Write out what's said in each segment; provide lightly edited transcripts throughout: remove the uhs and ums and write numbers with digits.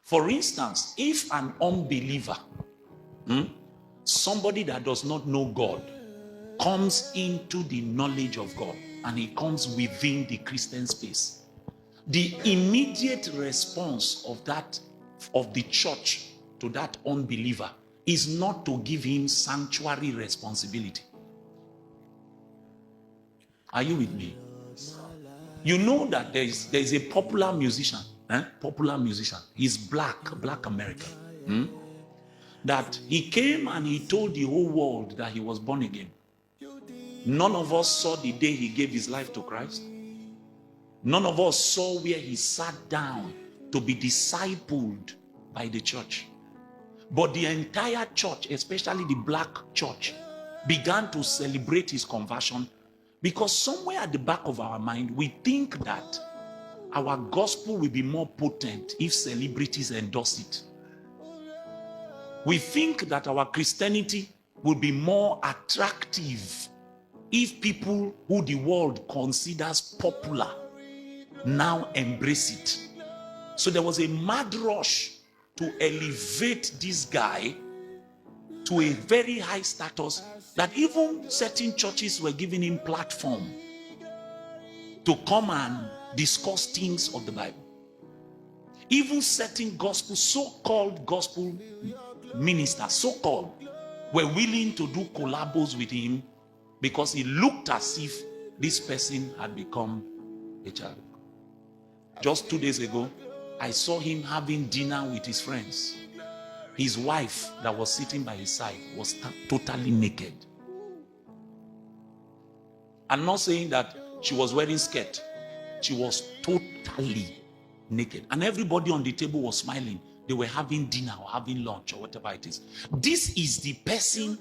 For instance, if an unbeliever, somebody that does not know God, comes into the knowledge of God and he comes within the Christian space, the immediate response of the church to that unbeliever is not to give him sanctuary responsibility. Are you with me? You know that there is a popular musician, he's black American, that he came and he told the whole world that he was born again. None of us saw the day he gave his life to Christ. None of us saw where he sat down to be discipled by the church. But the entire church, especially the black church, began to celebrate his conversion, because somewhere at the back of our mind, we think that our gospel will be more potent if celebrities endorse it. We think that our Christianity will be more attractive if people who the world considers popular now embrace it. So there was a mad rush to elevate this guy to a very high status, that even certain churches were giving him platform to come and discuss things of the Bible. Even certain gospel, so-called gospel ministers, so-called, were willing to do collabos with him because it looked as if this person had become a child. Just 2 days ago, I saw him having dinner with his friends. His wife that was sitting by his side was totally naked. I'm not saying that she was wearing skirt. She was totally naked. And everybody on the table was smiling. They were having dinner or having lunch or whatever it is. This is the person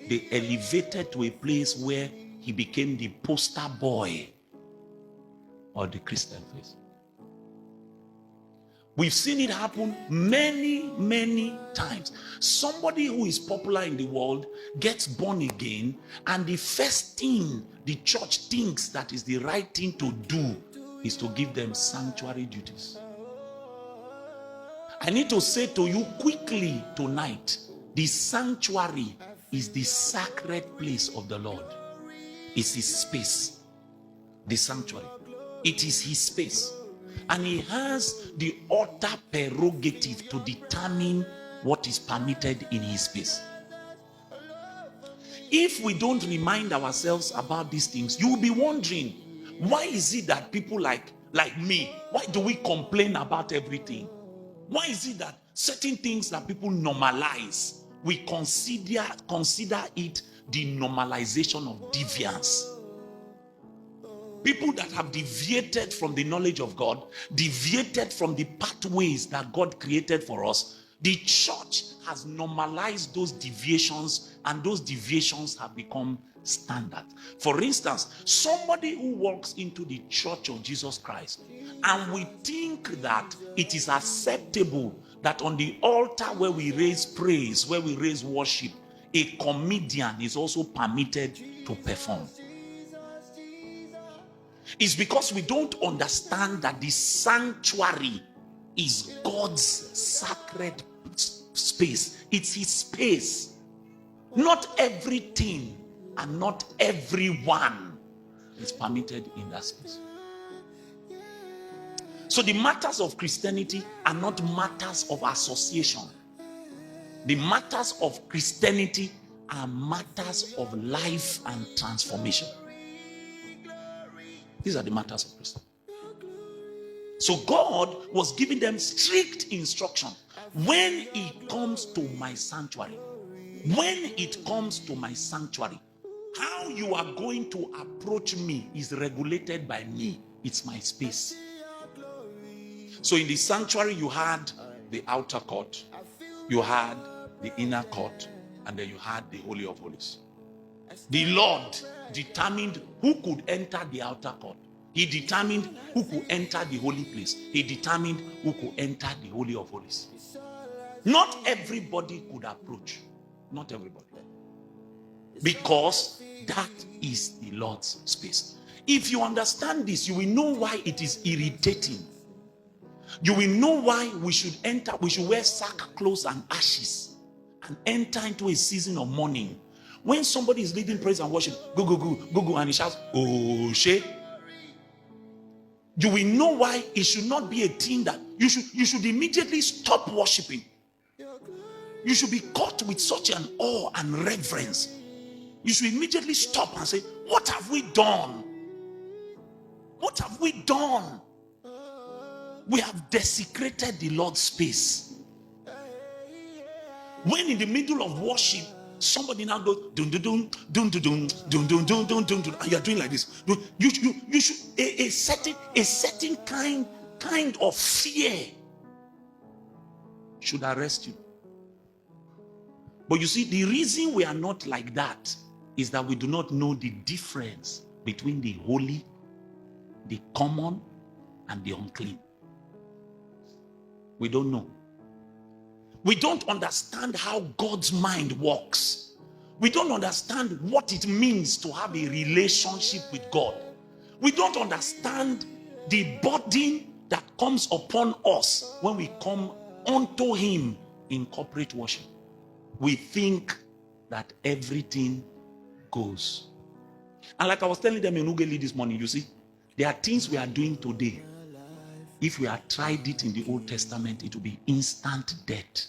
they elevated to a place where he became the poster boy of the Christian faith. We've seen it happen many times. Somebody who is popular in the world gets born again, and the first thing the church thinks that is the right thing to do is to give them sanctuary duties. I need to say to you quickly tonight, the sanctuary is the sacred place of the Lord. It's his space. The sanctuary. It is his space. And he has the utter prerogative to determine what is permitted in his space. If we don't remind ourselves about these things, you will be wondering, why is it that people like me, why do we complain about everything? Why is it that certain things that people normalize, we consider it the normalization of deviance? People that have deviated from the knowledge of God, deviated from the pathways that God created for us, the church has normalized those deviations, and those deviations have become standard. For instance, somebody who walks into the church of Jesus Christ, and we think that it is acceptable that on the altar where we raise praise, where we raise worship, a comedian is also permitted to perform. It's because we don't understand that the sanctuary is God's sacred space. It's his space. Not everything and not everyone is permitted in that space. So the matters of Christianity are not matters of association. The matters of Christianity are matters of life and transformation. These are the matters of Christianity. So God was giving them strict instruction. When it comes to my sanctuary, how you are going to approach me is regulated by me. It's my space. So in the sanctuary, you had the outer court, you had the inner court, and then you had the Holy of Holies. The Lord determined who could enter the outer court. He determined who could enter the holy place. He determined who could enter the Holy of Holies. Not everybody could approach. Not everybody. Because that is the Lord's space. If you understand this, you will know why it is irritating You will know why we should wear sackcloth and ashes and enter into a season of mourning. When somebody is leading praise and worship, go, and he shouts, oh, shit. You will know why it should not be a thing that you should immediately stop worshiping. You should be caught with such an awe and reverence. You should immediately stop and say, what have we done? What have we done? We have desecrated the Lord's space. When in the middle of worship, somebody now goes dun dun dun dun dun dun dun dun dun dun dun, and you are doing like this. You should a certain kind of fear should arrest you. But you see, the reason we are not like that is that we do not know the difference between the holy, the common, and the unclean. We don't know. We don't understand how God's mind works. We don't understand what it means to have a relationship with God. We don't understand the burden that comes upon us when we come unto Him in corporate worship. We think that everything goes. And like I was telling them in Ugeli this morning, you see, there are things we are doing today. If we had tried it in the Old Testament, it would be instant death.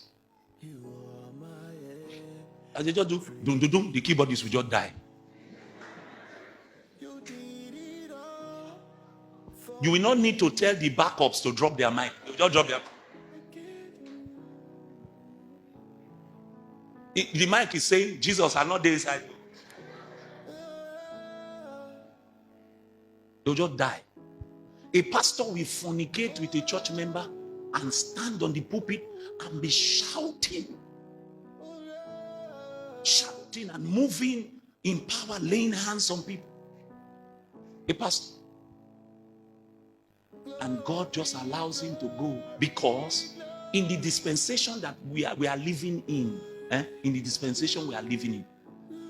As they just do, the keyboardist will just die. You will not need to tell the backups to drop their mic. They'll just drop their. The mic is saying, Jesus are not there inside. They'll just die. A pastor will fornicate with a church member and stand on the pulpit and be shouting and moving in power, laying hands on people. A pastor. And God just allows him to go, because in the dispensation that we are living in,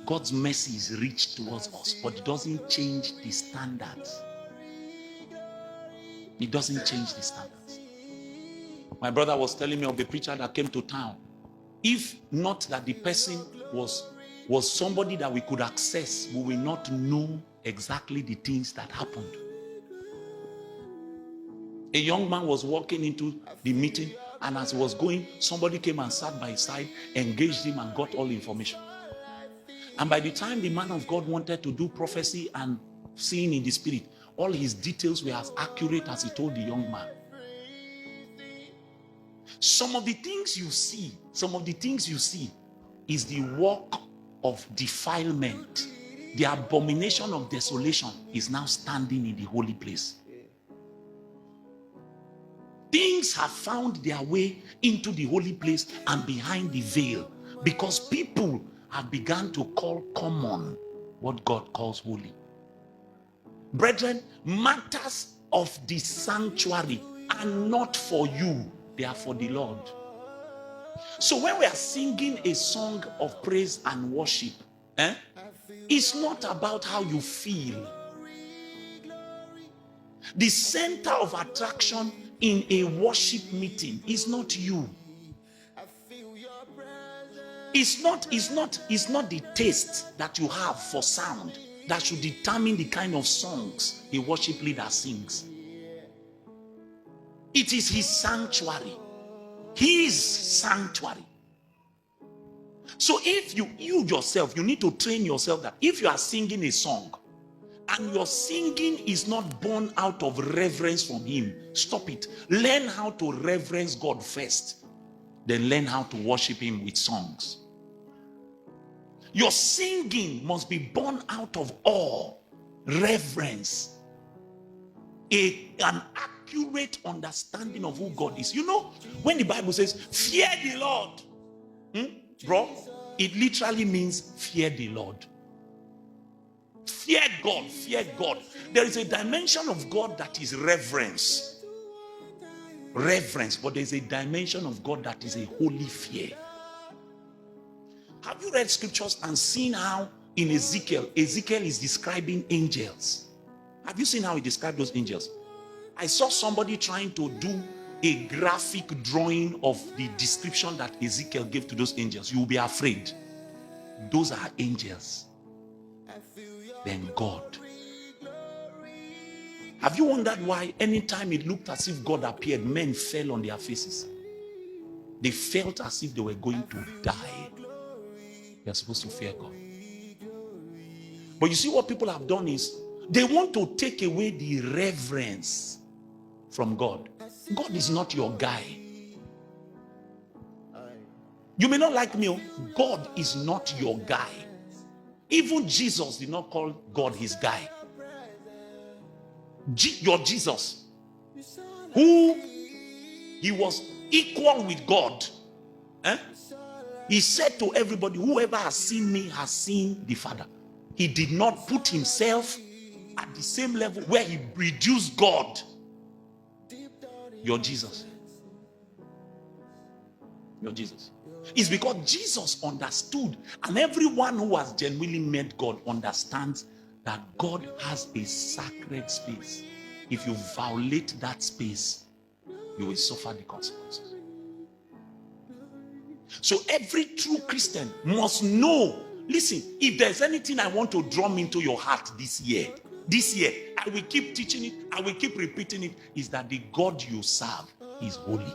God's mercy is rich towards us, but it doesn't change the standards. It doesn't change the standards. My brother was telling me of a preacher that came to town. If not that the person was somebody that we could access, we will not know exactly the things that happened. A young man was walking into the meeting, and as he was going, somebody came and sat by his side, engaged him, and got all the information. And by the time the man of God wanted to do prophecy and seeing in the spirit, all his details were as accurate as he told the young man. Some of the things you see is the work of defilement. The abomination of desolation is now standing in the holy place. Things have found their way into the holy place and behind the veil, because people have begun to call common what God calls holy. Brethren, matters of the sanctuary are not for you, they are for the Lord. So when we are singing a song of praise and worship, it's not about how you feel. The center of attraction in a worship meeting is not you. It's not the taste that you have for sound that should determine the kind of songs a worship leader sings. It is his sanctuary. His sanctuary. So if you yourself, you need to train yourself that if you are singing a song and your singing is not born out of reverence from him, stop it. Learn how to reverence God first, then learn how to worship him with songs. Your singing must be born out of awe, reverence, an accurate understanding of who God is. You know, when the Bible says, fear the Lord, bro, it literally means fear the Lord. Fear God, fear God. There is a dimension of God that is reverence. Reverence, but there is a dimension of God that is a holy fear. Have you read scriptures and seen how in Ezekiel is describing angels? Have you seen how he described those angels? I saw somebody trying to do a graphic drawing of the description that Ezekiel gave to those angels, you will be afraid. Those are angels. Then God. Have you wondered why anytime it looked as if God appeared, men fell on their faces? They felt as if they were going to die. They are supposed to fear God. But you see what people have done is, they want to take away the reverence from God. God is not your guy. You may not like me. God is not your guy. Even Jesus did not call God his guy. Your Jesus, who he was equal with God, he said to everybody, whoever has seen me has seen the Father. He did not put himself at the same level where he reduced God. Your Jesus. Your Jesus. It's because Jesus understood, and everyone who has genuinely met God understands that God has a sacred space. If you violate that space, you will suffer the consequences. So every true Christian must know, listen, if there's anything I want to drum into your heart this year, I will keep teaching it, I will keep repeating it, is that the God you serve is holy.